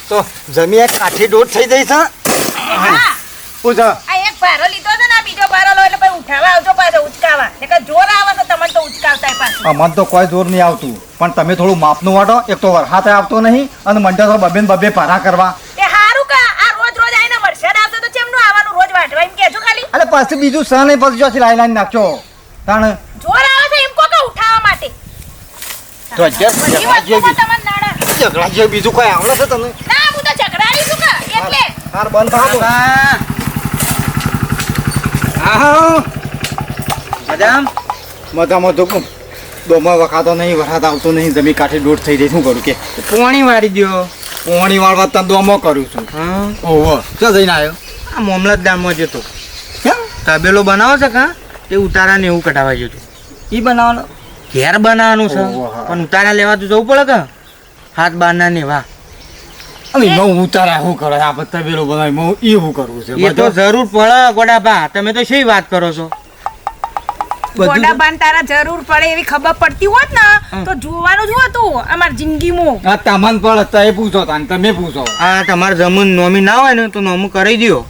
તો જમી એક કાઠી દોઢ થઈ જઈ છે. પૂછો આ એક ભારો લીધો છે ને બીજો ભારો લો એટલે પછી ઉઠાવા આવજો પાછો ઉચકાવા નકર જોર આવે તો તમને તો ઉચકાવતા પાછું. અમને તો કોઈ જોર નહીં આવતું પણ તમે થોડું માપનું વાટો. એક તો વરસાદ આવતો નહીં અને મંડળ તો બબે ને બબે પારા કરવા. એ હારું કા આ રોજ રોજ આઈને વરસાદ આવતો તો ચેમનું આવવાનું રોજ વાટવા એમ કેજો ખાલી. અરે પાછું બીજું સહ નહીં પછી જોથી લાઈ લાઈ નાખજો તાણ જોર આવે છે એમ કો કે ઉઠાવા માટે. તો ઝઘડા જેવું બીજું કોઈ આવડે છે તમને? ના હું તો ઝઘડાડી છું કે એટલે હાર બંધ થાવ. મજામાં તો દોમાં વખાતો નહીં, વરસાદ આવતો નહીં, જમી કાઠી દોઢ થઈ જાય. શું કરું કે પોણી વાળી દ્યો. પોણી વાળવા તને દોમો કરું છું. હા ઓહો ક્યાં જઈને આવ્યો? આ મામલતદારમાં જતો કેમ? તબેલો બનાવો છે કા તે ઉતારા ને એવું કઢાવા જતો. ઈ બનાવવાનો ઘેર બનાવવાનું છે ઓહો, હા. પણ ઉતારા લેવા તો જવું પડે કે હાથ બારના ને વાહ અમે હું ઉતારા શું કરે આ બધા તબેલો બનાવી હું ઈ શું કરવું છે? એ તો જરૂર પડે ગોડાભા. તમે તો શી વાત કરો છો? ગોડાબાન તારા જરૂર પડે એવી ખબર પડતી હોત ને તો જોવાનું જ હતું અમાર જિંદગીમાં. આ તમને પડે તો એ પૂછો તાન તમે પૂછો. આ તમારે જમીન નોમી ના હોય ને તો નોમું કરી દ્યો.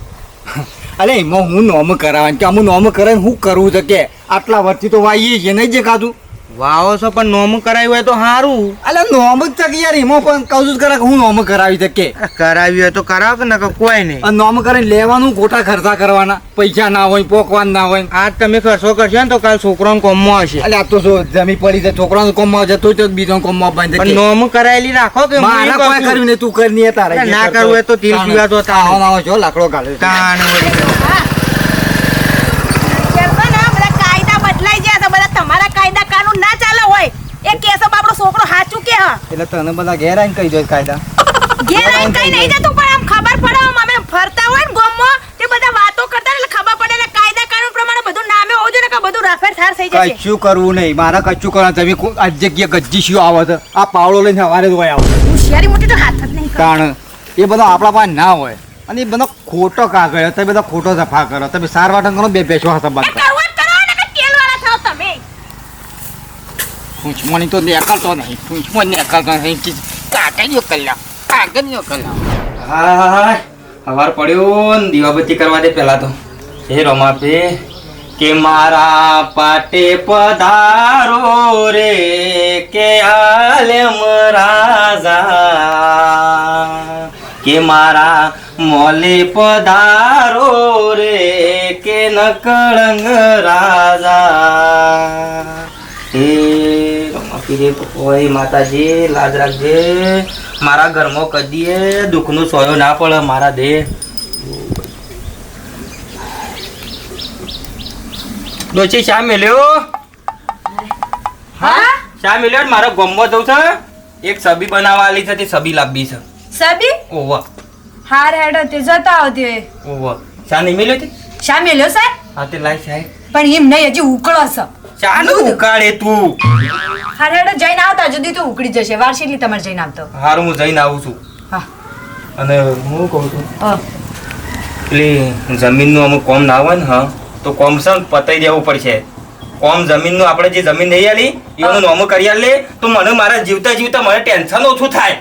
અલે એમાં હું નોમ કરાવવાનું કે અમુક નોમ કરાવીને શું કરવું છે કે આટલા વર્ષથી તો વાઈએ છે નહીં જે ખાધું. વાવો છો પણ નોમું કરાવ્યું હોય તો સારું. અલે નોમ જ છે કે યાર એમાં પણ કહું છું કરે કે હું નોમ કરાવી શકે. કરાવ્યું હોય તો કરાવો કે નકર કોઈ નહીં. અને નોમ કરીને લેવાનું ખોટા ખર્ચા કરવાના, પૈસા ના હોય, પોકવાન ના હોય. આજ તમે ખર્ચો કરશો ને તો કાલ છોકરાનો કોમમાં હશે. અલે આ તો શું જમી પડી છે છોકરાનું કોમમાં જતો તો બીજો કોમમાં બંધ પણ નોમું કરાયેલી રાખો કે હું મારા ઈ કોઈ કહું છું. કર્યું ને તું કરી નહીં તારે ના કરવું હોય તો તીર પીવા તો તાણે. આવો આવો છો લાકડો કાઢે તાણે વળી. શેરપા ના બધા કાયદા બદલાઈ ગયા છે. બધા તમારા કાયદા કાનૂન ના ચાલે હોય એ કેસો આપણો છોકરો સાચું કે હા એટલે તને બધા ઘેર આવીને કહી દો કાયદા. ઘેર આવીને કઈ નહીં જતું પણ આમ ખબર પડે આમ અમે ફરતા હોય ને ગામમાં તે બધા વાતો કરતા એટલે ખબર પડે એટલે કાયદા કાનૂન પ્રમાણે બધું નામે હોવું જોઈએ ને કે બધું રાફેર થાર થઈ જશે. કશું કરવું નહીં, મારા કશું કરવાનું. તમે આ જગ્યા ગજ્જી શું આવે છે? આ પાવડો લઈને સવારે જ હોય આવો હોશિયારી મોટી તો હાથ જ નહીં કરે. કારણ એ બધા આપણા પાસે ના હોય અને એ બધો ખોટો કાગળ તમે બધા ખોટો સફા કરો. તમે સાર વાટન કરો, બે બેસો હાથ બાદ કરો. કરવું જ કરો ને કે તેલવાળા થાવ તમે. પૂંછમણી તો નીકળતો નહીં, પૂંછમણ નીકળતો નહીં. કાગળિયો કલાક, કાગળિયો કલાક. હા સવાર પડ્યો ને દીવાબત્તી કરવા દે પેલા તો. હે રમાપે કે મારા પાટે પધારો રે કે આલમ રાજા કે મારા મોલે પધારો રે કે નકળંગ રાજા. હે રમાપી રે ઓય માતાજી લાજ રાખજે. મારા ઘરમાં કદીએ દુઃખનું સોયો ના પડે મારા દેહ. ડોચી શા મેલ્યો? હા શા મેલ્યો? મારા ગામમાં જવું છે, એક સબી બનાવવાની છે, તે સબી લાવવી છે. સબી ઓવા હાર હેડો તે જતા આવતી ઓવા શા નહીં મેલ્યો તે? શા મેલ્યો સાહેબ? હા તે લાય સાહેબ. પણ એમ નહીં હજી ઉકળો છે. શાનું ઉકાળે તું? હાર હેડો જઈને આવતા જુદી તો ઉકળી જશે. વાર કેટલી તમારે જઈને આવતો? હારું હું જઈને આવું છું. હા અને હું કહું છું હા પેલી જમીનનું અમુક કોમ ના હોય ને હા તો કોમ સર પતાઈ દેવું પડશે. કોમ જમીનનું આપણે જે જમીન નહીં આલી એનું નોમ કરી આલે તો મને મારા જીવતા જીવતા મને ટેન્શન ઓછું થાય.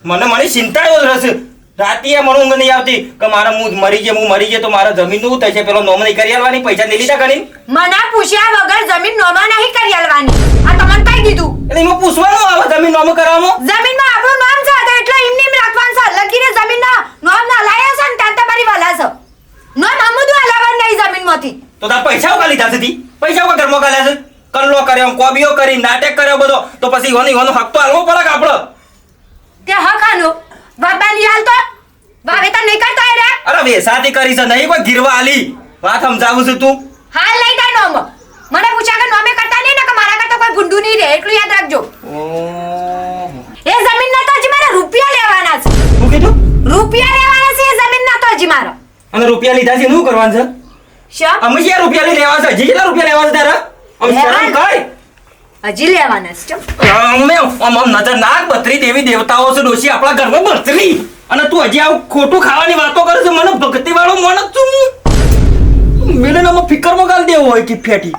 મને ચિંતા રહેશે. રાતે મને ઊંઘ નહીં આવતી કે મારા હું મરી જાય તો મારા જમીનનું શું થશે? પેલો નોમ નહીં કરી આલવાની, પૈસા નહીં લીધા ગણી. મને પૂછ્યા વગર જમીન નોમા નહીં કરી આલવાની. આ તમને કઈ દીધું? એટલે એમાં પૂછવાનું આવે જમીન નોમ કરવામાં? જમીનમાં આપણું નામ છે તો એટલે એમને એમ રાખવાનું છે. લગીને જમીનના નામ ના લાયા છે ને ત્યાં તમારી વાલા છે. નામ અમુદું હલાવવાનું નહીં જમીનમાંથી. તો તાર પૈસા ઉકા લીધા છે? પૈસા ઉકા ઘરમાં ગાલ્યા છે? કલ્લો કર્યો, કોબીઓ કરી, નાટક કર્યો બધો, તો પછી એનો હક તો આલવો પડે કે આપણો? તે હક આનો બાબાની હાલ તો વાવેતર નહીં કરતા રે. અરે વેસાતી કરી છે નહીં કોઈ ગીરવા આલી. વાત સમજાવું છું તું. હાલ લઈ જા નોમ. મને પૂછ્યા કે નોમે કરતા નહીં ને કે મારા કરતા કોઈ ગુંડું નહીં રહે એટલું યાદ રાખજો. એ જમીનના તો હજી મારા રૂપિયા લેવાના છે. શું કીધું? રૂપિયા લેવાના છે એ જમીનના તો હજી મારા. અને રૂપિયા લીધા છે શું કરવાનું છે? શું? અમે ક્યાં રૂપિયા લઈ લેવા છે? હજી કેટલા રૂપિયા લેવા છે તારા? અમે શરમ કર. હજી લેવાના છે. અમે આમ નજર નાક બત્રી દેવી દેવતાઓ છે ડોશી આપણા ઘરમાં બત્રી. અને તું હજી આવું ખોટું ખાવાની વાતો કરે છે. મને ભક્તિ વાળો માણસ છું હું. મેલેનામાં ફિકરમાં ગાલ દેવો હોય કે ફેટી.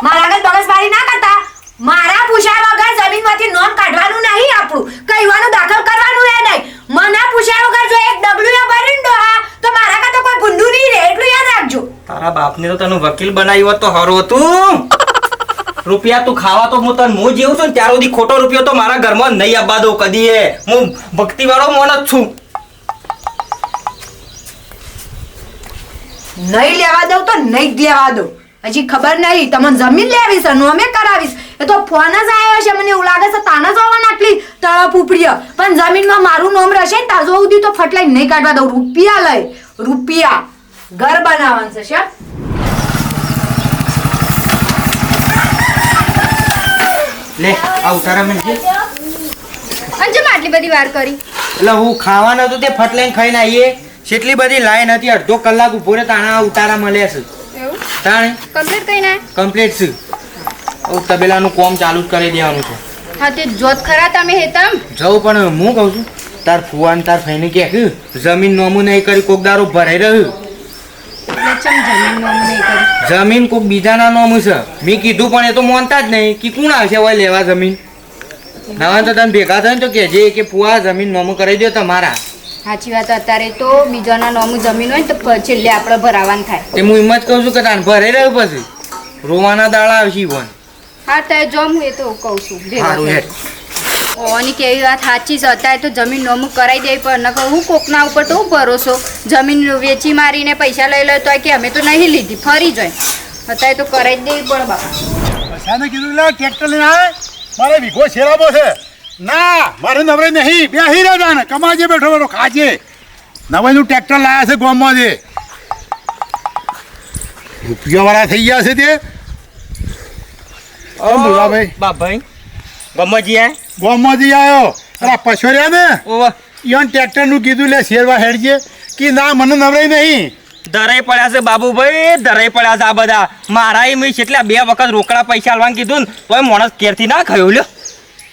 મારા આગળ બગસબારી ના કરતા. મારા પૂછ્યા વગર જમીનમાંથી નોમ કાઢવાનું નહીં આપણું. કહેવાનું દાખલ કરવા તારા બાપને તો તને વકીલ બનાવ્યો તો હારું હતું. રૂપિયા તું ખાવા તો હું જેવું છું ને ત્યાર સુધી ખોટો રૂપિયો તો મારા ઘરમાં નહીં આવવા દઉં કદી. હું ભક્તિ વાળો માણસ છું. નહીં લેવા દઉં તો નહીં જ લેવા દઉં. હજી ખબર નહીં તમને જમીન લેવીશ અમે કરાવીશ એ તો ફોન જ આવ્યો છે મને એવું લાગે છે તાના જોવા આટલી તળપ ઉપડીય પણ જમીનમાં મારું નામ રહેશે ને તાજો સુધી તો ફટલાઈ નહીં કાઢવા દઉં. રૂપિયા લઈ રૂપિયા ઘર બનાવવાનું છે શેઠ. લે આ ઉતારા મેં છે અંજમ આટલી બધી વાર કરી એટલે હું ખાવાનું હતું તે ફટલાઈને ખાઈને આવીએ. કેટલી બધી લાઈન હતી, અડધો કલાક ઉભો રહે તાણા ઉતારા મળ્યા છે. એવું તાણે કમ્પ્લીટ કઈ ના કમ્પ્લીટ છે. તબેલાનું કોમ ચાલુ જ કરી દેવાનું છે. હા તે જોત ખરા તમે હેતમ જવું પણ હું કહું છું તાર ફુવાન તાર ફઈને કે જમીન નોમું નહીં કરી કોક દારૂ ભરાઈ રહ્યું. ચમ જમીન માં નહીં કરી જમીન કોક બીજાના નોમું છે. મેં કીધું પણ એ તો માનતા જ નહીં કે કોણ આવશે હવે લેવા જમીન. નવા તો તને ભેગા થાય ને તો કહેજે કે ફુવા જમીન નોમું કરી દો તમારા. સાચી વાત અત્યારે તો બીજાના નોમું જમીન હોય ને તો છેલ્લે આપણે ભરાવાનું થાય. તે હું એમ જ કહું છું કે તાને ભરાઈ રહ્યું પછી રોવાના દાડા આવશે બોન. હા તો જો હું એ તો કહું છું સારું હેડ. ઓની કેવી વાત સાચી છે અત્યારે તો જમીન નોમું કરાવી દે પણ ન કહું કોકના ઉપર તો હું ભરોસો જમીન વેચી મારીને પૈસા લઈ લે તો કે અમે તો નહીં લીધી ફરી જાય અત્યારે તો કરાવી જ દેવી પડે બાપા. પૈસાને કીધું લે ટ્રેક્ટર લઈને આવે મારે વીઘો શેરાબો છે ના મારે નવરે નહીં બેસી રહ્યા ને કમાજે બેઠો બેઠો ખાજે નવાઈનું ટ્રેક્ટર લાયા છે ગામમાંથી રૂપિયાવાળા થઈ ગયા છે તે ભાઈ બાપભાઈ ગમજી આ ગામમાંથી આવ્યો અરે પછોર્યા ને ઓવા ઈવન ટ્રેક્ટરનું કીધું લે શેરવા હેડજે કે ના મને નવરાઈ નહીં ધરાઈ પડ્યા છે બાબુભાઈ, ધરાઈ પડ્યા છે આ બધા. મારા મેં કેટલા 2 વખત રોકડા પૈસા આલવાનું કીધું ને તોય માણસ કેરથી ના ખાયો લ્યો.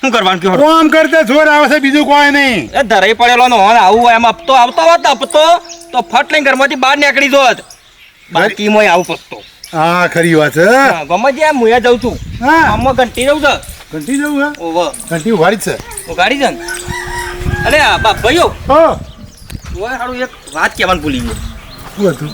શું કરવાનું કયો? કામ કરતા જોર આવે છે બીજું કોઈ નહીં. એ ધરાઈ પડેલો નો હોન આવું હોય એમ આપતો હોત આપતો તો ફટ લઈને ઘરમાંથી બહાર નીકળી જોત. બાકી મોય આવું પસતો. હા ખરી વાત છે. ગમજી આ મુયા જાઉં છું. હા આમાં ઘંટી જવું છે. ઘંટી જવું હે ઓવા ઘંટી ઉઘાડી જ છે. ઓ ગાડી છે ને. અરે આ બાપ ભાઈઓ હો ઓય હારું એક વાત કહેવાનું ભૂલી ગયો. શું હતું?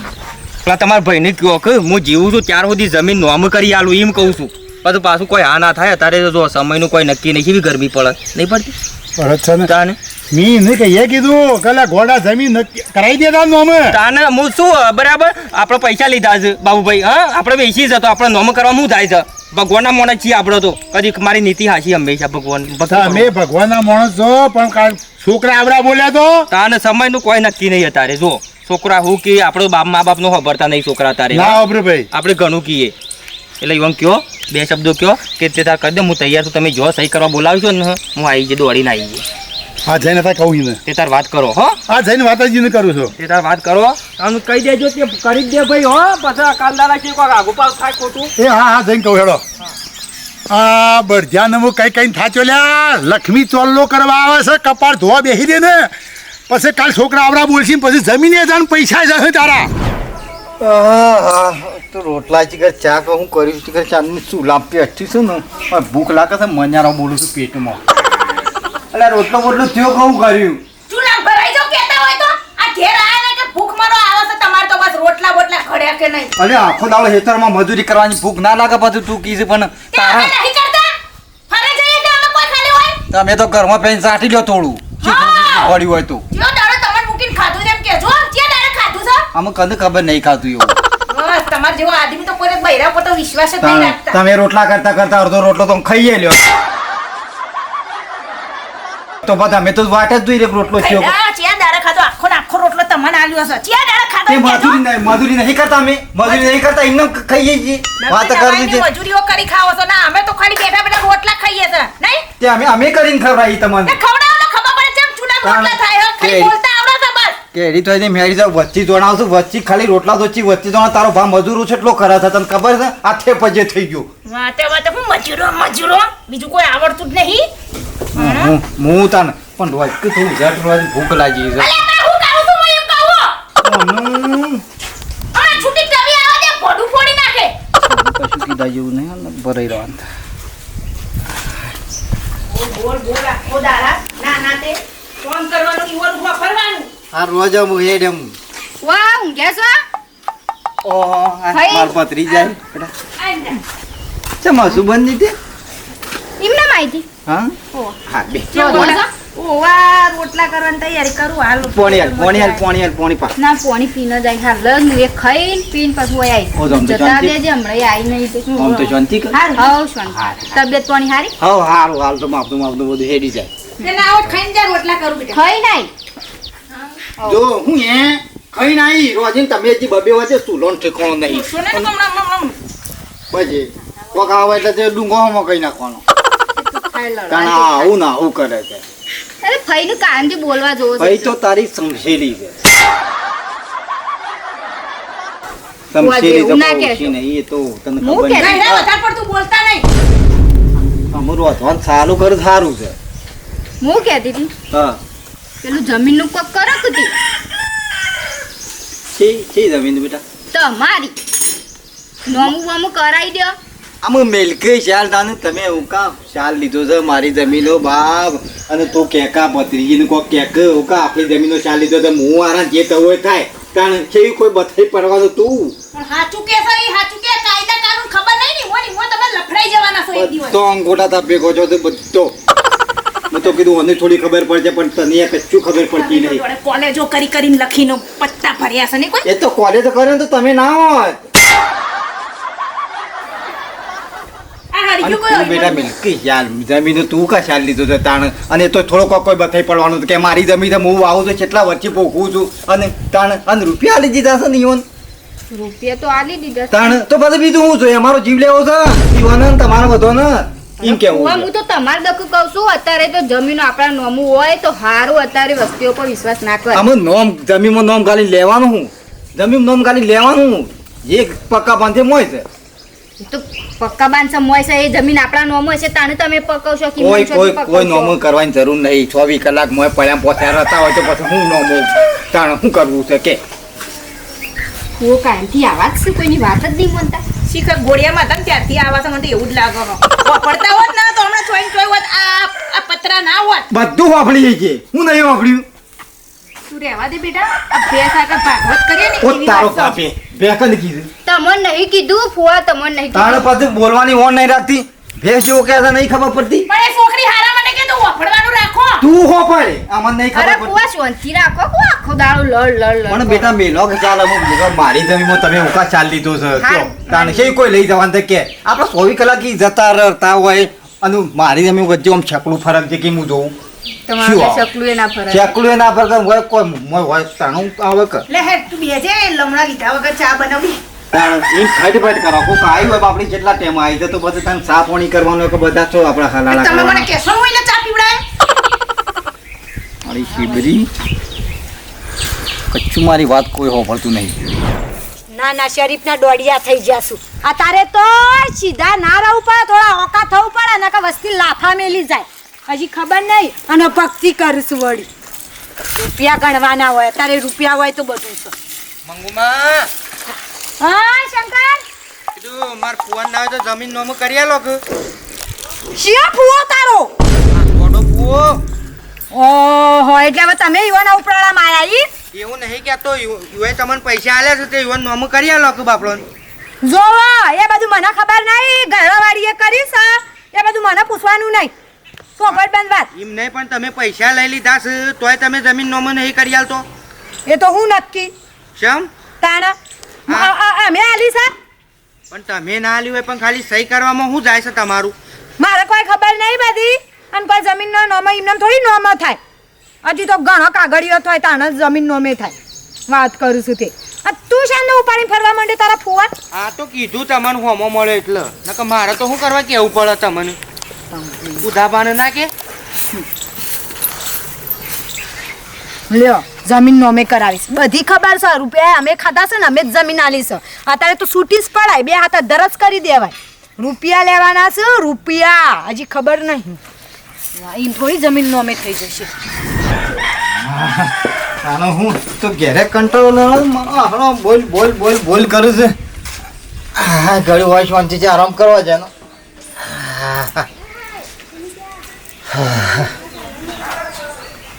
પેલા તમારા ભાઈને કહો કે હું જીવું છું ત્યાર સુધી જમીન નોમ કરી આલું એમ કહું છું. પછી પાછું કોઈ હા ના થાય અત્યારે જો સમયનું કોઈ નક્કી નહીં. કેવી ગરમી પડે નહીં પડતી પરત છે ને તાને મી ને કહીએ કીધું કે ઘોડા જમીન નક્કી કરાવી દેતા નોમે તાને હું શું બરાબર આપણે પૈસા લીધા છે બાબુભાઈ. હા આપણે બેસી જતો આપણે નોમ કરવા શું થાય છે? ભગવાનના મોણા છીએ આપણે તો. કદી મારી નીતિ હાચી હંમેશા ભગવાન અમે ભગવાનના માણસ છો પણ છોકરા આવડા બોલ્યા તો તાને સમયનું કોઈ નક્કી નહીં અત્યારે. જો છોકરા હું કે આપણો મા બાપ નો ખબરતા નહીં છોકરા અત્યારે. ના અબ્રુ ભાઈ આપણે ઘણું કહીએ એટલે એમ કયો 2 શબ્દો કયો કે તે તાર કરી દે હું તૈયાર છું. તમે જો સહી કરવા બોલાવશો ને હું આવી જઈ દોડીને આવી જઈએ. હા જઈને તા કહું ને તે તાર વાત કરો હો. હા જઈને વાતાજીને કરું છું. તે તાર વાત કરો આમ કહી દેજો તે કરી દે ભાઈ હો. પછી કાલદારા છે કોઈ આગુ પાછું થાય ખોટું. એ હા હા જઈને કહું હેડો. આ બળધ્યાને હું કઈ થાચો લ્યા લક્ષ્મી ચોલ્લો કરવા આવે છે કપાળ ધોવા બેસી દે ને પછી કાલ છોકરા આવડા બોલશે પછી જમીને જાણ પૈસા જશે તારા. તો રોટલા ચીકર ચા કે હું કર્યું ચીકર ચાની ચૂલા પેઠી છું ને ભૂખ લાગે છે મજારો બોલું છું પેટમાં. એટલે રોટલો બોટલો થયો કહું કર્યું ચૂલા ભરાઈ જાવ કેતા હોય તો આ ઘેર આયા ને કે ભૂખ મારો આવે છે તમાર તો બસ રોટલા બોટલા ખડ્યા કે નહીં. અરે આખો દાડો હેતરમાં મજૂરી કરવાની ભૂખ ના લાગે પાછું તું કીધું પણ તે અમે નહીં કરતા ફરે જઈએ તો અમે કોઈ ખાલી હોય તમે તો ઘરમાં પેન સાટી લ્યો થોડું પડ્યું હોય તો. જો દાડો તમને મૂકીને ખાધું જેમ કે જો જે દાડે ખાધું છે આમાં કદી ખબર નહીં ખાતું એવું. બસ તમાર જેવો આદમી તો કોઈ બૈરા પર તો વિશ્વાસ જ નહીં રાખતા. તમે રોટલા કરતા કરતા અડધો રોટલો તો ખાઈએ લ્યો તો બધા અમે તો વાટ જ જોઈ રોટલો થયો. ખૈરા ચિયા દાડે ખાધો આખો ને આખો રોટલો તમને આલ્યો છે. ચિયા દાડે ખાધો તે એમ કહેજો. મજૂરી નહીં કરતા અમે મજૂરી નહીં કરતા એમને ખાઈએ છીએ. વાત નવી કરવી નવાઈની છે મજૂરીઓ કરી ખાવો છો ના અમે તો ખાલી બેઠા બેઠા રોટલા ખાઈએ છે નહીં તે અમે કરીને ખવડાવી તમને. તે ખવડાવો તો ખબર પડે જેમ ચૂલા રોટલા થાય હો. ખાલી બોલતા આવડે છે બસ. કેરી તો મેળી જાવ વચ્ચી જોણાવશું વચ્ચી ખાલી રોટલા તો વચ્ચી જોણા તારો ભાવ મજૂરો છે એટલો ખરા છે તને ખબર છે આથે પજે થઈ ગયો. વાતે વાતે હું મજૂરો બીજું કોઈ આવડતું જ નહીં. હું તને પણ રોજ કે થોડું ઝટ રોજ ભૂખ લાગી છે. અલે બા હું કહું છું હું એમ કહું આ છૂટી ટવી આવે દે ભડું ફોડી નાખે. કશું કીધા જેવું નહીં ભરાઈ રહેવાનું. બોલ બોલ આખો દાડા ના ના તે ફોન કરવાનું ઈવન ઉભા ફરવાનું. હા રોજ હું હેડ એમ વાહ ઊંઘ્યા છો ભાઈ. માર પતરી જાય બેટા ચમ હસુ બંધ દીધી એમને માહિતી હા હા બે ઓવા રોટલા કરવાની તૈયારી કરું હાલ પોણી પા ના પાણી પીને જાય હાલ હું એ ખાઈને પીને પછી ઓય ઓ, આવી જમતો જતા શાંતિ? દેજે હમણાં એ આવી નહીં તે. આમ તો શાંતિ કર હાવ શાંતિ. તબિયત પાણી હારી હવ હાલ તો માપનું બધું હેડી જાય તેને આવો ખાઈને જા રોટલા કરું બેટા ખાઈ નાઈ જો હું ખાઈ નાઈ રોજીન તમે જે બબે વચ્ચે સુલોન ઠેકાણો નહીં પછી કોક આવે એટલે તે ડુંગોમાં કઈ નાખવાનો તાણા આવું ના આવું કરે છે અરે ફઈને કાયમથી બોલવા જોવો ભાઈ તો તારી સમજેલી છે સમજેલી તો એવું ના ઓછી કહેશો. નહીં એ તો તને હું ખબર કહેતી. નહીં વધારે પડતું બોલતા નહીં અમારું અથવાન સારું કરે સારું છે હું કહેતી હતી હા પેલું જમીનનું કોક કરો કુતી છે જમીન બેટા તમારી નોમું બોમું કરાવી દો આમાં મેલકે શાલ તાનું તમે હું કા શાલ લીધો છે મારી જમીનો બાપ અને તું કેકા ભત્રીજીને કોક કેક હું કા આપણી જમીનો શાલ લીધો તો હું આરા જે તો હોય થાય કારણ કેવી કોઈ બથાઈ પડવાનો તું પણ હાચું કે છે ઈ હાચું કે કાયદા કાનૂન ખબર નહીં ને મોની તમે લફડાઈ જવાના છો એક દિવસ બધો અંગોઠા થા ભેગો છો તો બધો મેં તો કીધું મને થોડી ખબર પડશે પણ તને કચ્છું ખબર પડતી નહીં જોડે કોલેજો કરી કરીને લખીનો પત્તા ભર્યા છે ને કોઈ એ તો કોલેજ કર્યો તો તમે ના હોત આ અને હરિયો તું બેટા મિલકી યાર જમીન તું કા શાલ લીધો છે તાણ અને તો થોડો કોઈ બથાઈ પડવાનું હતું કે મારી જમીન હું વાવું તો કેટલા વર્ષે ભોગવું છું અને તાણ અને રૂપિયા આલી દીધા છે ને ઈવન રૂપિયા તો આલી દીધા તાણ તો પછી બીજું હું જોઈએ અમારો જીવ લેવો છે ઈવન ને તમારો બધો ને એમ કેવું હું છે. તો તમારે દખું કહું છું અત્યારે તો જમીનો આપણા નોમું હોય તો હારું અત્યારે વસ્તીઓ પર વિશ્વાસ ના કરે આમાં નોમ જમીનમાં નોમ ગાલી લેવાનું હું જમીન નોમ ગાલી લેવાનું હું જે પક્કા બાંધે મોય છે એ તો પક્કા બાંધશે મોય છે એ જમીન આપણા નોમ હોય છે તાને તમે પકવશો કે કોઈ મનશો કોઈ કે કોઈ પકવશો. નોમો કરવાની જરૂર નહીં 24 કલાક મોય પડ્યા પોતા રહેતા હોય તો પછી હું નોમો તાણ શું કરવું છે કે હું કાયમથી આવા જ છે કોઈની વાત જ નહીં બનતા શીખર ગોળિયામાં હતા ને ત્યારથી આવા છે મને તો એવું જ લાગે છે પડતા હોત ને તો હમણાં ચોઈ હોત આ પતરા ના હોત બધું વાપરી જઈએ છે હું નહીં વાપર્યું તું રહેવા દે બેટા આ ભેંસ આગળ ભાગવત કરીએ ને ઓ એવી તારો વાત છે. બાપે બેકન કીધું તમને નહીં કીધું ફુવા તમને નહીં તાણે કીધું પછી બોલવાની ઓન નહીં રાખતી ભેંસ જેવો કે નહીં ખબર પડતી પણ એ છોકરી હારા માટે કે તું વફડવાનું રાખો તું હો પડે આમાં નહીં અરે ખબર પડતી ફુવા શાંતિ રાખો કો આખો દાડો લડ લડ લડ પણ બેટા મેલો કે ચાલ અમુક જગ્યા મારી જમીનમાં તમે ઉકા ચાલ લીધો છે હા. કયો? તાણે છે કોઈ લઈ જવાનું છે કે આપણે 24 કલાક ઈ જતા રહેતા હોય અને મારી જમીન વચ્ચે આમ છકડું ફરક છે કે હું જોઉં તમારે શું આવે? ચકલું એ ના ફરક છકડું એના પર હોય કોઈ મોય હોય તાણું આવે કે લે હે તું બેજે લમણા લીધા વગર ચા બનાવી તાણ ઈ ફટ કરો કોક આવી હોય આપણી જેટલા ટાઈમ આવી છે તો પછી તને સા પાણી કરવાનું હોય કે બધા છો આપણા હાલાલા તમે મને કરવાના. કેસો હોય ને ચા પીવડાય મારી શીબરી કચ્છું મારી વાત કોઈ હોભળતું નહીં ના ના શરીફના દોડિયા થઈ જાશું આ તારે તો સીધા ના રહું પડે થોડા ઓકા થવું પડે ને કે વસ્તી લાફા મેલી જાય હજી ખબર નહીં અને ભક્તિ કરીશું વળી રૂપિયા ગણવાના હોય તારે રૂપિયા હોય તો બધું છે મંગુમાં હા શંકર કીધું માર ફોન ના હોય તો જમીન નોમ કરી આલો કે શિયા ફૂવો તારો થોડો ફુઓ ઓહો એટલે હવે તમે યુવાના ઉપરાળામાં આયા ઈ એવું નહીં કે તો યુએ તમને પૈસા આલ્યા છે તે યુવાન નોમ કરી આલો કે બાપડો જોવો એ બધું મને ખબર નહીં ઘરવાળીએ કરી છે એ બધું મને પૂછવાનું નહીં સોગડ બંધ વાત એમ નહીં પણ તમે પૈસા લઈ લીધા છે તોય તમે જમીન નોમ નહીં કરી આલતો એ તો હું નક્કી શેમ તાણા હા. અમે આલી છે પણ તમે ના આલ્યું હોય પણ ખાલી સહી કરવામાં શું જાય છે તમારું મારે કોઈ ખબર નહીં બધી અને કોઈ જમીનનો નોમો એમને થોડી નોમો થાય હજી તો ઘણો કાગળિયો થાય તાણે જ જમીન નોમે થાય વાત કરું છું તે આ તું શાને ઉપાડીને ફરવા માંડે તારા ફુવા આ તો કીધું તમને હોમો મળે એટલે નકર મારે તો શું કરવા કેવું પડે તમને ઉધાબાને ના કે લ્યો જમીન નોમે કરાવીશ બધી ખબર છે રૂપિયા અમે ખાધા છે ને અમે જ જમીન આલી છે અત્યારે તો છૂટી જ પડાય બે હાથ દરજ કરી દેવાય રૂપિયા લેવાના છે રૂપિયા હજી ખબર નહીં એમ થોડી જમીન નોમે થઈ જશે આનો હું તો ઘેરે કંટ્રોલ બોલ બોલ બોલ બોલ કરું છે હા ઘડી હોય શાંતિથી આરામ કરવા છે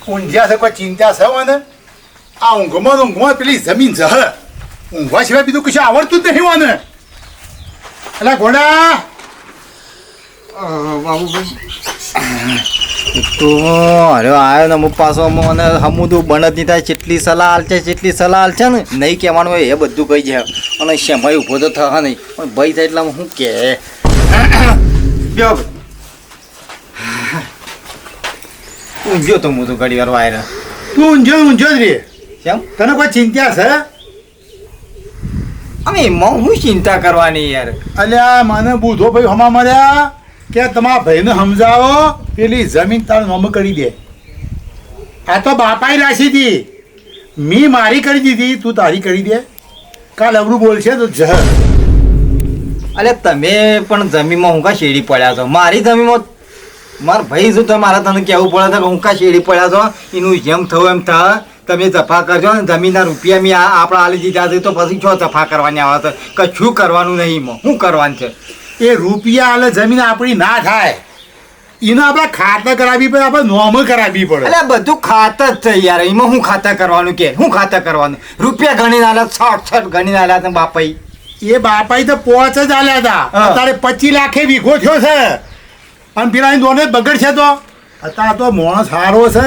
ઊંઝ્યા છે કોઈ ચિંતા છે મને આ ઊંઘમાં પેલી જમીન છે ઊંઘવા સિવાય બીજું કશું આવડતું જ નહીં મને. એટલે ઘોડા તો અરે આવ્યો ને અમુક પાછો મને હમુદું બનત નહીં થાય જેટલી સલાહ હાલશે જેટલી સલાહ હાલશે ને નહીં કહેવાનું હોય એ બધું કહી જાય અને સમય ઊભો તો થવા નહીં પણ ભાઈ થાય એટલે હું કે બ્યો ઊંઝ્યો તો હું તો ઘડી વાર વાયરા તું ઊંઝો જ રે. કેમ તને કોઈ ચિંતા છે? અમે એમાં હું ચિંતા કરવાની યાર અલ્યા મને બુધો ભાઈ હમા મળ્યા કે તમારા ભાઈને સમજાવો પેલી જમીન તારું નામ કરી દે. આ તો બાપાએ રાખી હતી, મી મારી કરી દીધી, તું તારી કરી દે. કાલ અવરું બોલશે તો જહ. અરે તમે પણ જમીનમાં હું કા શેડી પડ્યા છો મારી જમીનમાં મારા ભાઈ શું તો મારા તને કહેવું પડે છે કે હું કા શેડી પડ્યા છો એનું જેમ થયું એમ થા તમે જફા કરજો ને જમીનના રૂપિયા મેં આપણે આલી દીધા છે તો પછી છો જફા કરવાની આવે છે કશું કરવાનું નહીં એમાં શું કરવાનું છે એ રૂપિયા હાલે જમીન આપણી ના થાય એને આપણે ખાતર કરાવવી પડે, આપણે નોમ કરાવવી પડે. એટલે બધું ખાતર જ છે યાર એમાં શું ખાતર કરવાનું કે શું ખાતર કરવાનું રૂપિયા ગણીને આલ્યા 60 ગણીને આલ્યા છે બાપાઈ એ બાપાએ તો 5 જ આલ્યા હતા, હા. અત્યારે 25 લાખે વીઘો થયો છે. અને પેલા દોને બગડશે તો અત્યારે તો માણસ સારો છે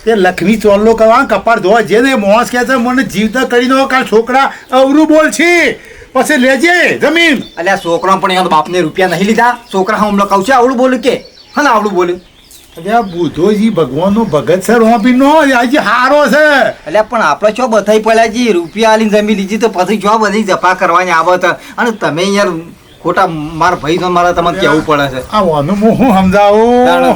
તે લક્ષ્મી ચોલ્લો કરવા કપાળ ધોવા જે ને માણસ કહે છે મને જીવતા કરી દો કાલ છોકરા અવરું બોલ છે પછી લેજે જમીન. અલ્યા છોકરા પણ એના બાપને રૂપિયા નહીં લીધા છોકરા હમણાં કહું છે આવડું બોલ્યું કે હા ને આવડું બોલ્યું અલ્યા બુધોજી ભગવાનનો ભગત છે રોપીનો આજે હારો છે. એટલે પણ આપણે છો બધાઈ પડ્યા છીએ રૂપિયા આલીને જમી લીધી તો પછી જો બધી જફા કરવાની આવત અને તમે યાર ખોટા મારા ભાઈ તો મારા તમને કહેવું પડે છે આ વાનું હું સમજાવું જાણો.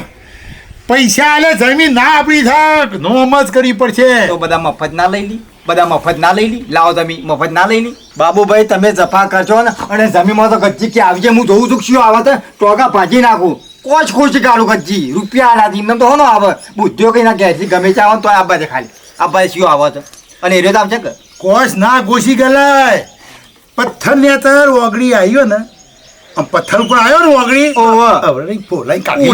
પૈસા આલે જમીન ના આપણી થાક નોમ જ કરવી પડશે. તો બધા મફત ના લઈ લી બધા મફત ના લઈ લી લાવો તમે મફત ના લઈ લી બાબુભાઈ તમે જફા કરજો ને અને જમીનમાં તો ગચ્જી કે આવજે હું જોઉં છું શું આવે તો ટોકા ભાજી નાખું કોચ ખુશ કાઢું ગચ્જી રૂપિયા આલાથી એમને તો હોનો આવે બુદ્ધિઓ કઈ ના ઘેરથી ગમે તે આવે તો આ છે ખાલી આ ભાઈ શું આવે તો અને એ તો આવશે કે કોસ ના ઘૂસી ગલાય પથ્થર ને તર ઓગળી આવ્યો ને આમ પથ્થર ઉપર આવ્યો ને ઓગળી ઓહો. હવે ફોલાઈ કાઢી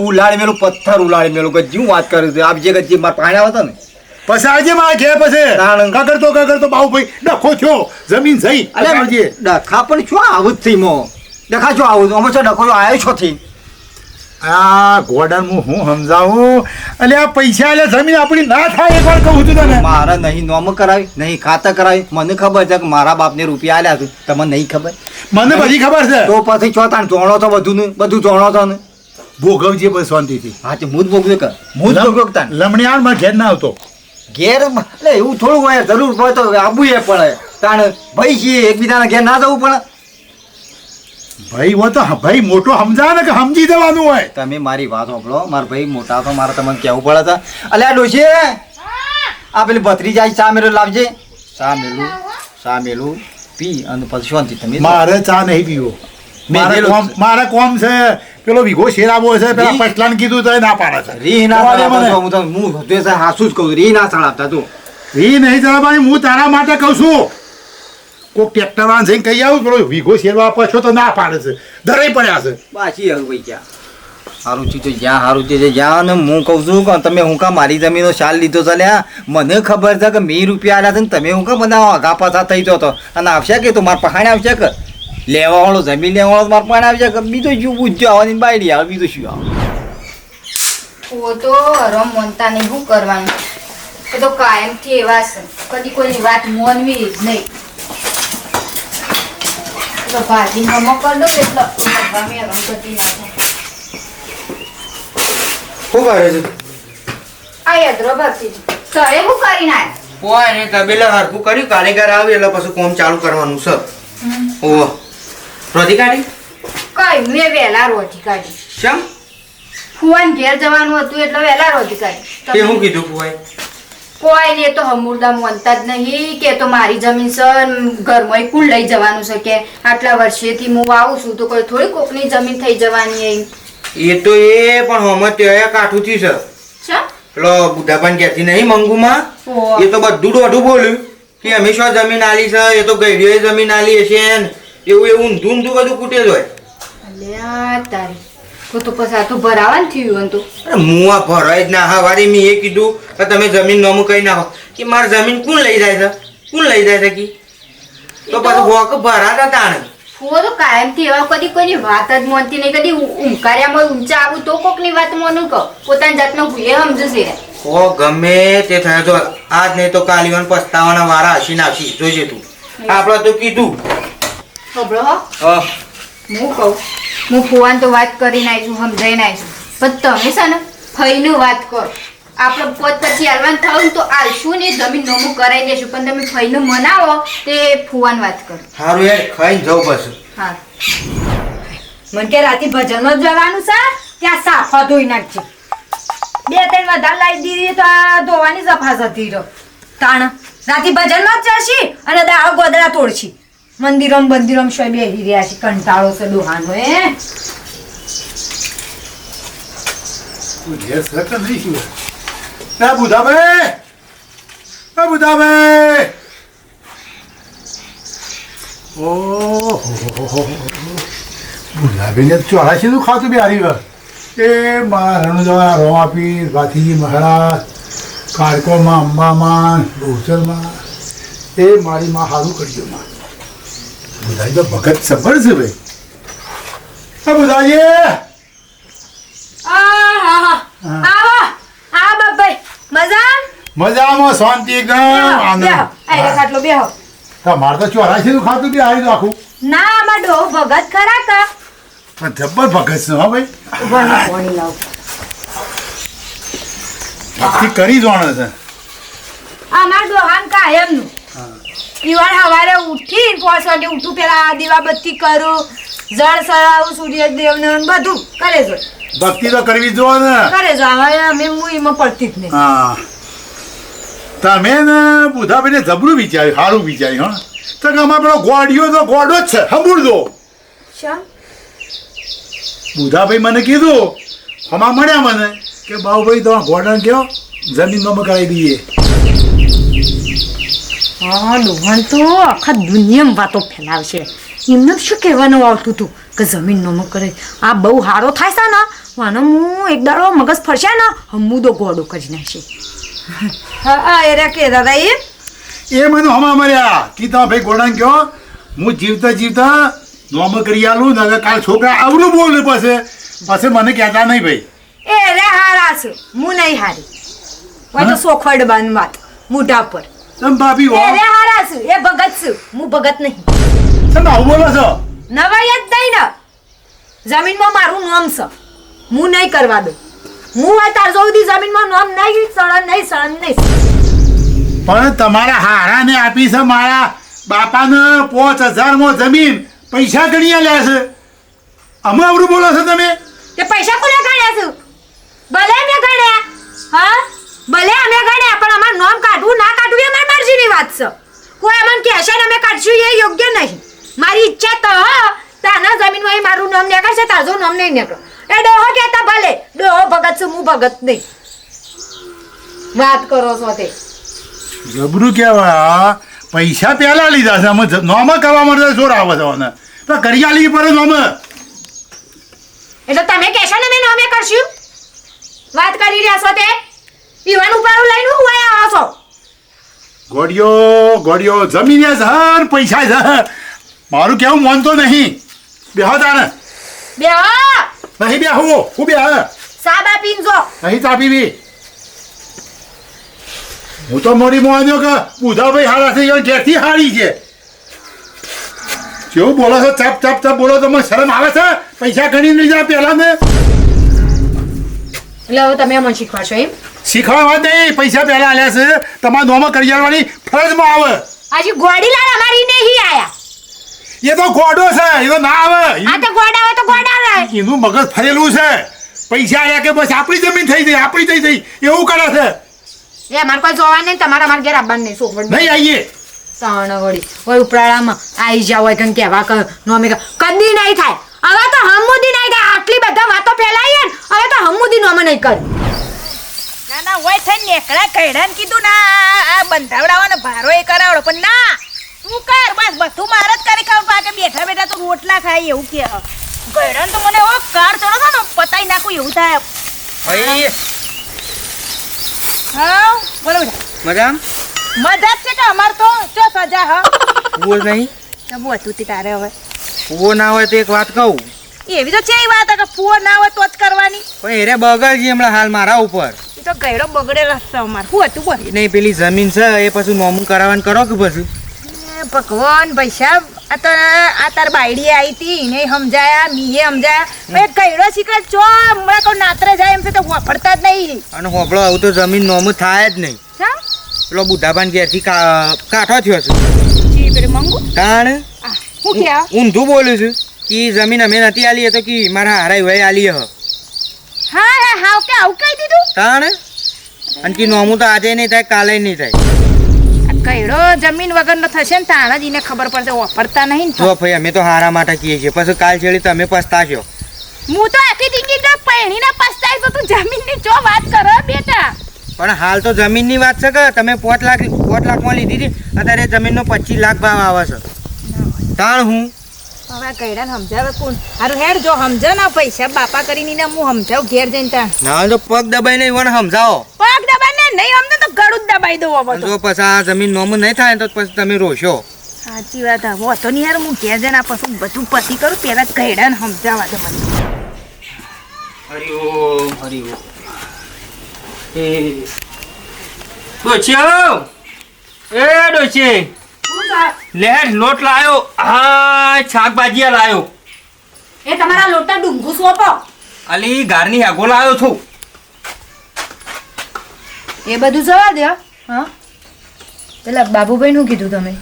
ઉલાડી મેલું પથ્થર ઉલાડી મેલું ગચ્જી હું વાત કરું છું આપજે ગચ્જી મારા પાણી આવે તો ને પછી આજે મારા ઘેર પછી તાણ. કગરતો બાબુભાઈ ડખો થયો જમીન જઈ અરે ડખા પણ શું આવું જ થઈ મો ડખા શું આવું અમે શું ડખો આવ્યો છો થી આ ગોડાન હું સમજાવું એટલે આ પૈસા એટલે જમીન આપણી ના થાય એક વાર કહું છું તને. મારા નહીં નોમ કરાવી નહીં ખાતા કરાવી મને ખબર છે કે મારા બાપને રૂપિયા આલ્યા હતું તમને નહીં ખબર મને બધી ખબર છે. તો પછી છો તાણ જોણો તો બધું જોણો તો ને ભોગવજે બસ શાંતિથી. હા તે હું જ ભોગવ્યો કે હું જ ભોગવ્યો કે તાણ લમણિયાર માં ઘેર ના આવતો. ઘેર એટલે એવું થોડું હોય જરૂર પડે તો આવવું એ પડે તાણ ભાઈ છીએ એકબીજાના ઘેર ના જવું પડે ભાઈ હો તો ભાઈ મોટો સમજા ને કે સમજી દેવાનું હોય. તમે મારી વાત સાંભળો મારા ભાઈ મોટા તો મારે તમને કહેવું પડે છે અલ્યા ડોશી આ પેલી ભત્રી જાય ચા મેલું લાવજે ચા મેલું પી અને પછી શાંતિ તમે મારે ચા નહીં પીવો. મારે કોમ છે પેલો વિઘો શેરાવો છે પેલા રી- પટલાને કીધું તો એ ના પાડે છે. રી ના જવા દે મને. ચડાવતા હું તો હાસું જ કહું રી ના ચડાવતા તું રી નહીં ચડાવવાની હું તારા માટે કહું છું. કોક ટ્રેક્ટર વાળા જઈને કહી આવું પેલો વિઘો શેરવા પાછો તો ના પાડે છે ધરાઈ પડ્યા છે. પાછી હવે ભાઈ ક્યાં સારું ચીજ જ્યાં સારું ચીજ જ્યાં ને હું કહું છું કે તમે હું કા મારી જમીનો શાલ લીધો ચાલ્યા મને ખબર છે કે મેં રૂપિયા આલ્યા છે ને તમે હું કા બધા આગા પાછા થઈ જતો અને આવશે કે તો મારા પહાણે આવશે કે લેવા વાળો જમીન લેવા વાળો મારા પહાણે આવશે કે બીજું શું પૂછજો આવવાની બાયડી આવે બીજું શું આવે ઓ તો રમ મનતા નહીં શું કરવાનું એ તો કાયમથી એવા છે કદી કોઈની વાત મોનવી જ નહીં તો ભાજી નમક કરી દો એટલે ગમે રમ કરતી ના થાય શું કરે છે આ યદ્રો ભરતી તળે શું કરી નાખ કોઈ ને તબેલા હરખું કર્યું કારીગર આવે એટલે પછી કોમ ચાલુ કરવાનું છે ઓહો રોધી કાઢી કઈ મેં વહેલા રોટી કાઢી શમ ફુવાન ઘેર જવાનું હતું એટલે વહેલા રોટી કાઢી તે હું કીધું ભાઈ કોઈ ને તો હમુરદા માનતા જ નહીં કે તો મારી જમીન છે ઘરમાં કુલ લઈ જવાનું છે કે આટલા વર્ષેથી હું આવું છું તો કોઈ થોડી કોકની જમીન થઈ જવાની એમ એ તો એ પણ હમત તે કાઠું થી છે છે પેલો બુઢાપાન ક્યાંથી નહીં મંગુમાં ઓહો. એ તો બધું દોઢું બોલ્યું કે અમે શું જમીન આલી છે એ તો ગઈડીઓએ જમીન આલી હશે ને એવું ઊંધું બધું કૂટેલ હોય અલ્યા તારી તો પછી આ તો ભરાવાનું થયું હતું અરે હું આ ભરાય જ ના હા વારી મેં એ કીધું કે તમે જમીન નોમું કઈ નાખો કે મારી જમીન કોણ લઈ જાય છે કોણ લઈ જાય છે કે તો પછી વોક ભરાતા તાણ ફુવો તો કાયમથી એવા કદી કોઈની વાત જ માનતી નહીં. કદી ઊંઘાર્યામાં ઊંચા આવું તો કોકની વાત માનું કહો. પોતાની જાતનો ભૂલે સમજુ છે. ઓ ગમે તે થાય તો આજ નહીં તો કાલ ઈવન પસ્તાવાના વારા હસી નાખી જોઈજે તું. આપણે તો કીધું ખબરો હો હા હું કહું હું ફુવાને તો વાત કરીને આવીશું, સમજાઈને આવીશું. પણ તમે છે ને ફઈનું વાત કરો. આપણે પોત પછી હાલવાનું થયું તો આલશું ને જમીન નોમું કરાવી દેશું. પણ તમે ફઈનું મનાવો તે ફુવાને વાત કરો. સારું યાર ખાઈને જવું પછી. હા મને કે રાતે ભજનમાં જ જવાનું છે, ત્યાં સાફા ધોઈ નાખજે. 2-3 વધારે લાવી દીધી તો આ ધોવાની સફા જતી રહ્યો. તાણ રાતે ભજનમાં જ જશી અને દાળ ગોદડા તોડશી. મંદિરમ બંદિરમ શોય બેહી રહ્યા છે. કંટાળો છે ડોહાનો એ. ઘેર છે કે નહીં શું? એ બુધાભાઈ, એ બુધાભાઈ. ઓહો, બુધાભાઈને ચોરાશી નું ખાતું બી હારી વાર. એ મારા રણુજા રોમાપી ભાથીજી મહારાજ કાળકોમાં અંબામાં બહુચરમાં એ મારી માં સારું કરજો માં. બુધાઈ તો ભગત સબર છે ભાઈ. હા બુધાજી. આવો આ બાપભાઈ મજા મજામાં શાંતિ એકદમ આનંદ. ખાટલો બેહો. તમારે તો ચોરાશી નું ખાતું બી હારી નાખું. ના આમાં ડો ભગત ખરા કા પણ જબ્બર ભગત છે હા ભાઈ. પાણી લાવ. ભક્તિ કરી જોણે છે. અમાર ડોહાન કાયમનું ઈવાન સવારે ઉઠી 5 વાગે ઉઠું, પેલા દીવાબત્તી કરું, જળ ચડાવું સૂર્યદેવને બધું કરે જો. ભક્તિ તો કરવી જો ને. કરે જો. હવે અમે એમાં પડતી જ નહીં. હા તમે ને બુધાભાઈને જબરું વિચાર્યું, સારું વિચાર્યું. હા તો કે અમારે પેલો ગોડિયો તો ગોડો જ છે, સાંભળજો. શા બુધાભાઈ મને કીધું હમણાં મળ્યા મને કે બાબુભાઈ તમારા ગોડાને કહો જમીનમાં કરાવી દઈએ. હા ડોહાન તો આખા દુનિયામાં વાતો ફેલાવશે. એમને શું કહેવાનું આવતું હતું કે જમીન નોમો કરે. આ બહુ સારો થાય છે ને મને હું એક દાડો મગજ ફરશે ને હમું તો ગોડો કરી નાખશે. હા એ કે દાદા એ મને હમણાં મળ્યા કે તમે ભાઈ ગોડાને કહો હું જીવતા જીવતા નોમ કરી આલું ને કાલ છોકરા આવડું બોલે પછી મને કહેતા નહીં ભાઈ. એ રે હારા છે હું નહીં હારી. હોય તો સોખવડ બાન વાત મોઢા પર. તમે ભાભી હો. એ રે હારા છે એ ભગત છું, હું ભગત નહીં. તમે આવું બોલો છો? નવાઈ જ નહીં ને. જમીનમાં મારું નામ છે, હું નહીં કરવા દઉં. હું આ તાર સુધી જમીનમાં નામ નહીં સળન નહીં. પણ તમારા હારાને આપી છે મારા બાપાને 5000 માં જમીન પૈસા ગણી આલ્યા છે. અમે આવડું બોલો છો તમે? તે પૈસા કોને ગણ્યા છું? ભલે મેં ગણ્યા. હા ભલે અમે ગણ્યા પણ અમાર નામ કાઢવું ના કાઢવું એ મારી મરજીની વાત છે. કોઈ અમને કહેશે ને અમે કાઢશું એ યોગ્ય નહીં. મારી ઈચ્છા તો તાના જમીનમાં એ મારું નામ નીકળશે, તારું નામ નહીં નીકળે. એ ડોહો કહેતા ભલે ડોહો ભગત છું, હું ભગત નહીં. વાત કરો છો તે જબરું કહેવાય. પૈસા પહેલા લીધા છે અમે નોમ કરવા માટે જોર આવે છે મને તો કરી આલી પર નોમ. એટલે તમે કહેશો ને મેં નામે કરશું. વાત કરી રહ્યા છો તે ઈવાન ઉપર લઈને હું આયા આવો છો. ગોડિયો જમીન છે પૈસા છે. મારું કેવું માનતો નહીં. બેહો તાને. બેહો નહીં બેહું હું બેહ સાબા પીનજો. નહીં ચા પીવી. હું તો મોડી મોડ્યો કે બુધાભાઈ હારા છે ઘેરથી હારી છે. કેવું બોલો છો? ચપ ચપ ચપ બોલો તો મને શરમ આવે છે? પૈસા ગણી લઈ જા પેલા ને. એટલે હવે તમે અમને શીખવાડશો એમ? શીખવા વાત નહીં, પૈસા પહેલા આલ્યા છે તમારા નોમાં કરી આવવાની ફરજમાં આવે. હજી ગોડીલાલ અમારી નહીં આયા. એ તો ગોડો છે, એ તો ના આવે. આ તો ગોડા હોય તો ગોડા આવે. એનું મગજ ફરેલું છે. પૈસા આલ્યા કે બસ આપણી જમીન થઈ ગઈ, આપણી થઈ ગઈ એવું કરે છે. એ અમારે કોઈ જોવા નહીં, તમારે અમારે ઘેર આવવાનું નહીં. સોખવડ નહીં આવીએ. તાણ વળી હોય ઉપરાળામાં આવી જાવ હોય કંઈ કહેવા કે નોમે કદી નહીં થાય. હવે તો હમુદી નહીં થાય. આટલી બધા વાતો ફેલાઈએ ને હવે તો હમુદી નોમે નહીં કરે. ના ના હોય થઈને નેકળા કઈડાને કીધું ના આ બંધાવડાવવાનો ભારો એ કરાવડો પણ ના તું કર બસ બધું મારે જ કરી ખાવ પાકે બેઠા બેઠા તો રોટલા ખાય એવું કે કઈડાને તો મને એવો કાર ચડો છે ને પતાઈ નાખું એવું થાય. ભાઈ હા બોલો બેટા મજા મજા જ છે કે અમાર તો ચો સજા હા કૂવો નહીં ચમું હતું તે તારે હવે કૂવો ના હોય તો એક વાત કહું એવી તો છે વાત કે ફૂવો ના હોય તો જ કરવાની પણ એરે બગડ ગઈ હમણાં હાલ મારા ઉપર એ તો ગયડો બગડેલો હશે અમાર શું હતું બોલ એ નહીં પેલી જમીન છે એ પછી નોમું કરાવવાનું કરો કે પછી ભગવાન ભાઈ સાહેબ આ તાર બાયડી આવી હતી ને સમજાયા મીએ સમજાયા ગયડો શીખે ચો હમણાં કોઈ નાતરે જાય એમ છે તો વાપરતા જ નહીં અને હોબળો આવું તો જમીન નોમું થાય જ નહીં હા પેલો બુઢાબાન ઘેરથી કાઠો થયો છે જી પેલે મંગુ તાણ શું ક્યાં ઊંધું બોલું છું કે જમીન અમે નથી આલી તો કે મારા હારાઈ વય આલી હ હા હા હા કે આવું કહી દીધું તાણ અને કે નોમું તો આજે નહીં થાય કાલે નહીં થાય ગયડો જમીન વગરનો થશે ને તાણ જ એને ખબર પડશે વાપરતા નહીં ને જો ભાઈ અમે તો હારા માટે કહીએ છીએ પછી કાલ છેડી તમે પસ્તાશો હું તો આખી જિંદગી તો પહેણીને પસ્તાય તો તું જમીનની ચો વાત કરો બેટા પણ હાલ તો જમીનની વાત છે કે તમે 5 લાખમાં લીધી હતી અત્યારે જમીનનો 25 લાખ ભાવ આવે છે તાણ હું હવે ગયડાને સમજાવે કોણ હારું હેડ જો સમજો ને પૈસા બાપા કરીને હું સમજાવ ઘેર જઈને તાણ ના તો પગ દબાઈ નહીં વણ સમજાવો પગ દબાઈને નહીં સમજે તો ગળું જ દબાઈ દઉં હવે તો જો પછી આ જમીન નોમું નહીં થાય તો પછી તમે રોશો સાચી વાત હવે તો નહીં યાર હું ઘેર જઈને આ પછી બધું પતી કરું પહેલા જ ગયડાને સમજાવવા દે મને હરિ ઓમ એ ડોચ્યો એ ડોચી લેડ લોટ લાયો હા શાકભાજી લાયો એ તમારા લોટા ડુંગુ સોપો અલી ગારની હેગો લાયો છું એ બધું જવા દે હા પેલા બાબુભાઈ નું કીધું તમે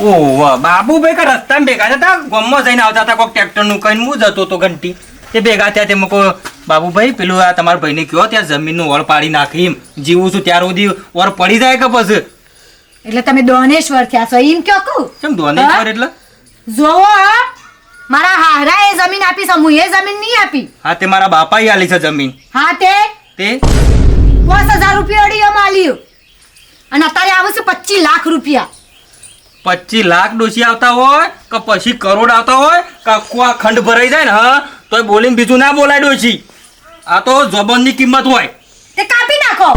ઓહ બાબુભાઈ કે રસ્તામાં ભેગા થતા ગામમાં જઈને આવતા હતા કોઈક ટ્રેક્ટરનું કહીને હું જતો તો ઘંટી તે ભેગા થયા તેમાં કહો બાબુભાઈ પેલું આ તમારા ભાઈને કહો ત્યાં જમીનનું વળ પાડી નાખી એમ જીવું છું ત્યાર સુધી વળ પડી જાય કે પછી એટલે તમે દોનેશ્વર થયા છો એમ કયો કહું કેમ ધોનેશ્વર એટલે જોવો મારા હારા એ જમીન આપી છે હું એ જમીન નહીં આપી હા તે મારા બાપાએ આલી છે જમીન હા તે તે 5000 રૂપિયા અડીઓમાં આલ્યું અને અત્યારે આવે છે 25 લાખ રૂપિયા 25 લાખ ડોસી આવતા હોય કે પછી કરોડ આવતા હોય કે આખું આ ખંડ ભરાઈ જાય ને હા તો બોલીને બીજું ના બોલાય ડોસી આ તો જબનની કિંમત હોય તે કાપી નાખો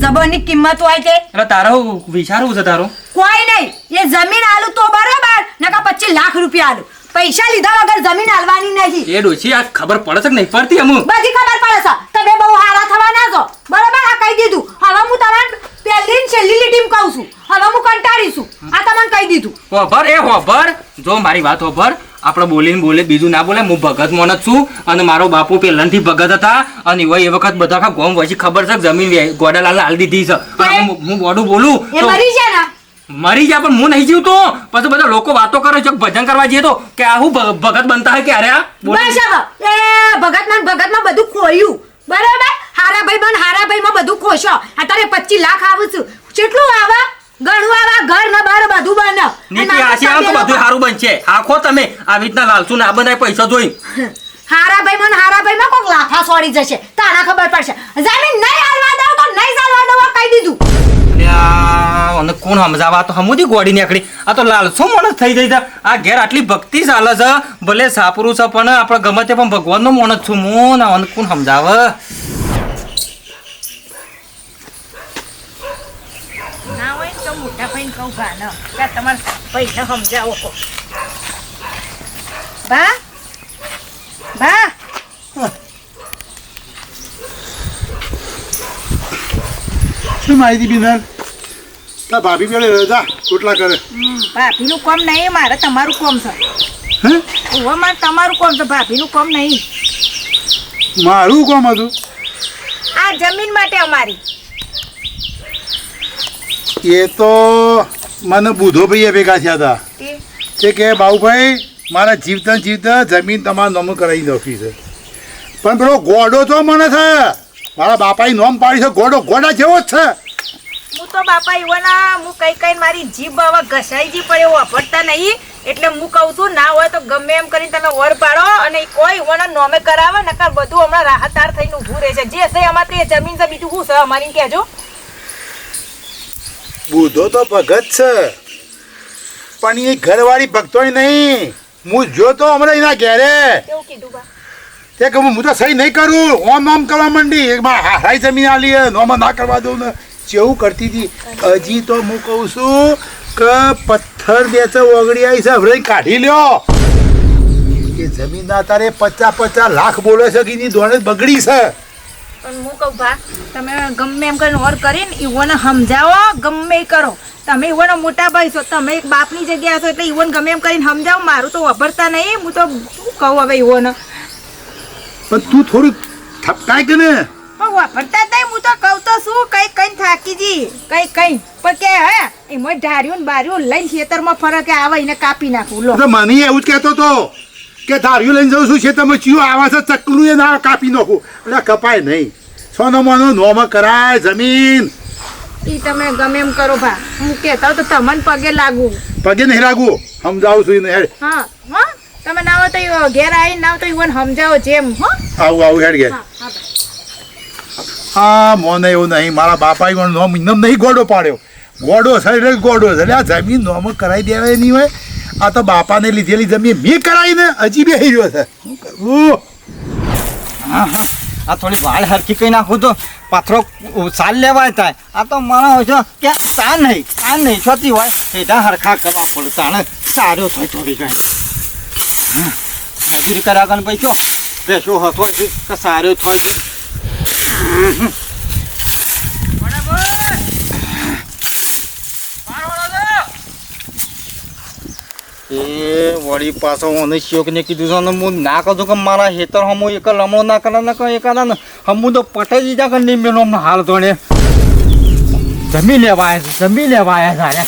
જબરની કિંમત હોય તે એટલે તારો વિચારવું છે તારો કોઈ નહીં એ જમીન આલું તો બરાબર નકા 25 લાખ રૂપિયા આલું પૈસા લીધા વગર જમીન આલવાની નહીં એ ડોસી આ ખબર પડે છે કે નહીં પડતી અમુક બધી ખબર પડે છે તમે બહુ હારા થવા ના છો બરાબર આ કહી દીધું હવે હું તમને પહેલી ને છેલ્લી લીટીમ કહું છું હવે હું કંટાળી છું આ તમને કહી દીધું હોભર એ હોભર જો મારી વાત હોભર આપણે બોલીને બોલે બીજું ના બોલે હું ભગત મોન જ છું અને મારો બાપુ પહેલાંથી ભગત હતા અને એ વખત બધા આખા ગામ વચ્ચે ખબર છે કે જમીન ગોડાલાલ હાલ દીધી છે અને હું બોડું બોલું એ મરી જાય ને મરી જાય પણ હું નહીં જીવતો પછી બધા લોકો વાતો કરે છે ભજન કરવા જઈએ તો કે આ હું ભગત બનતા હોય ક્યારે આ બસ હવે એ ભગતમાં બધું ખોયું બરાબર હારા ભાઈ માં બધું ખોશો અત્યારે 25 લાખ આવું છું કેટલું આવે ઘણું આવે ઘર ના બાર બધું બને નીતિ આશી આમ તો બધું સારું બનશે આખો તમે આવી રીતના લાલચુ ના બનાય પૈસા જોઈ હારા ભાઈ માં કોક લાફા સોરી જશે તાના ખબર પડશે જમીન નહીં હાલવા દઉં તો નહીં ચાલવા દઉં કહી દીધું અને કોણ સમજાવા તો હમુદી ગોડી નીકળી આ તો લાલસો માણસ થઈ જાય છે આ ઘેર આટલી ભક્તિ ચાલે છે ભલે સાપરું છે પણ આપણે ગમે તે પણ ભગવાનનો માણસ છું મોન અને કોણ સમજાવે ના હોય તો મોટા ભાઈને કહું ગાનો કે તમારે પૈસા સમજાવો કો બા શું માહિતી બિનર તા ભાભી પેલે જા રોટલા કરે ભાભીનું કામ નહીં મારે તમારું કામ છે હે ઓવા મારે તમારું કામ છે ભાભીનું કામ નહીં મારું કોમ હતું આ જમીન માટે અમારી એ તો મને બુધો ભાઈએ ભેગા થયા હતા તે કે બાબુભાઈ મારા જીવતા જમીન તમારા નામ કરાવી નાખી છે પણ પેલો ગોડો તો મને છે મારા બાપાએ નોમ પાડી છે ગોડા જેવો જ છે હું તો બાપા એવાના હું કઈ મારી જીભ હવે ઘસાઈ જી પડે એવું વાપરતા નહીં એટલે હું કહું છું ના હોય તો ગમે એમ કરીને તમે વર પાડો અને કોઈ એવાના નોમે કરાવે નકર બધું હમણાં રાહતદાર થઈને ઊભું રહે છે જે છે અમારે તે જમીન છે બીજું શું છે અમારી કહેજો બુધો તો ભગત છે પણ એ ઘરવાળી ભક્તોય નહીં હું જોતો હમણાં એના ઘેરે કેવું કીધું બા તે કે હું તો સહી નહીં કરું ઓમ કરવા માંડી હારાઈ જમીન આલી નોમ ના કરવા દઉં ને જેવું કરતી હતી હજી તો હું કહું છું કે પથ્થર બેચે ઓગળી આવી છે હવે કાઢી લ્યો કે જમીનના તારે 50 લાખ બોલે છે કે એની દોડે બગડી છે. પણ હું કહું ભા તમે ગમે એમ કરીને ઓર કરીને ઈવોને સમજાવો ગમે એ કરો તમે ઈવોનો મોટા ભાઈ છો તમે એક બાપની જગ્યા છો એટલે ઈવોને ગમે એમ કરીને સમજાવો મારું તો વાપરતા નહીં હું તો શું કહું હવે ઈવોને પણ તું થોડું ઠપકાય કે ને પણ વાપરતા જ નહીં હું તો કહું તો શું કઈ કઈ થાકી જી કઈ પણ કે હે એમાં ધાર્યું ને બાર્યું લઈને ખેતરમાં ફરક આવે એને કાપી નાખું લો તો મને એવું જ કહેતો તો કે ધાર્યું લઈને જઉં છું છે તમે ચિયો આવા છે ચકલું એ ના કાપી નાખું એટલે કપાય નહીં. સોનો મોનો નોમ કરાય જમીન ઈ તમે ગમે એમ કરો ભા હું કહેતા તો તમને પગે લાગુ પગે નહીં લાગવું સમજાવું છું એને હેડ. હા હા તમે ના હોય તો ઘેર આવીને ના હોય તો ઈવોને સમજાવો જેમ હો આવું હેડ ગયા. હા હા હા મોને એવું નહીં મારા બાપાએ પણ નોમ ઇન્દમ નહીં ગોડો પાડ્યો ગોડો છે એટલે ગોડો છે એટલે આ જમીન નોમ કરાવી દેવાય નહીં હોય. આ તો બાપાને લીધેલી જમીન મેં કરાવીને હજી બેસી રહ્યો છે શું કરવું. આ થોડી વાળ હરખી કઈ નાખું તો પાથરો સાલ લેવાય થાય. આ તો માણસ હોય છે કે તાન નહીં છોતી હોય એટા હરખા કરવા પડે તાણે સારો થાય થોડી કઈ મજૂરી કર્યા કને પૈસો બેસો હતો કે સારો થાય છે. એ વળી પાછો મને શોકને કીધું છે ને હું ના કહું છું કે મારા હેતર હમું એક લમણો ના કરે ને કંઈ એકાદા ને હમું તો પટાઈ દીધા કે નહીં મેલો અમને હાલ ધોળે જમી લેવા આવ્યા છે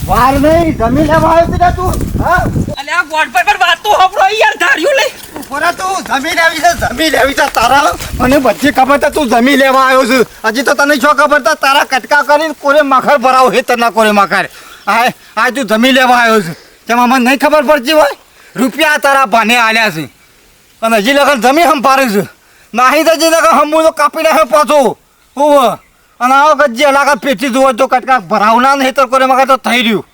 વાર નહીં જમી લેવા આવ્યો છે તું હા અલે આ ગોડ પર વાત તો હપરો યાર ધાર્યું લે બરા તું જમી લેવી છે તારા મને બધી ખબર છે તું જમી લેવા આવ્યો છે હજી તો તને શું ખબર છે તારા કટકા કરીને કોરે માખર ભરાવો હેતર ના કોરે માખર આ તું જમી લેવા આવ્યો છે તેમાં મને નહીં ખબર પડતી હોય રૂપિયા તારા ભાને આલ્યા છે અને હજી લગન જમી સંભાળ્યું છે નાહી તો હજી લગન હમું તો કાપી નાખે પાછો હોવ અને આ વખત જે લાગે પેટી જુઓ તો કટકા ભરાવના નહીં તો કોરે માખર તો થઈ રહ્યું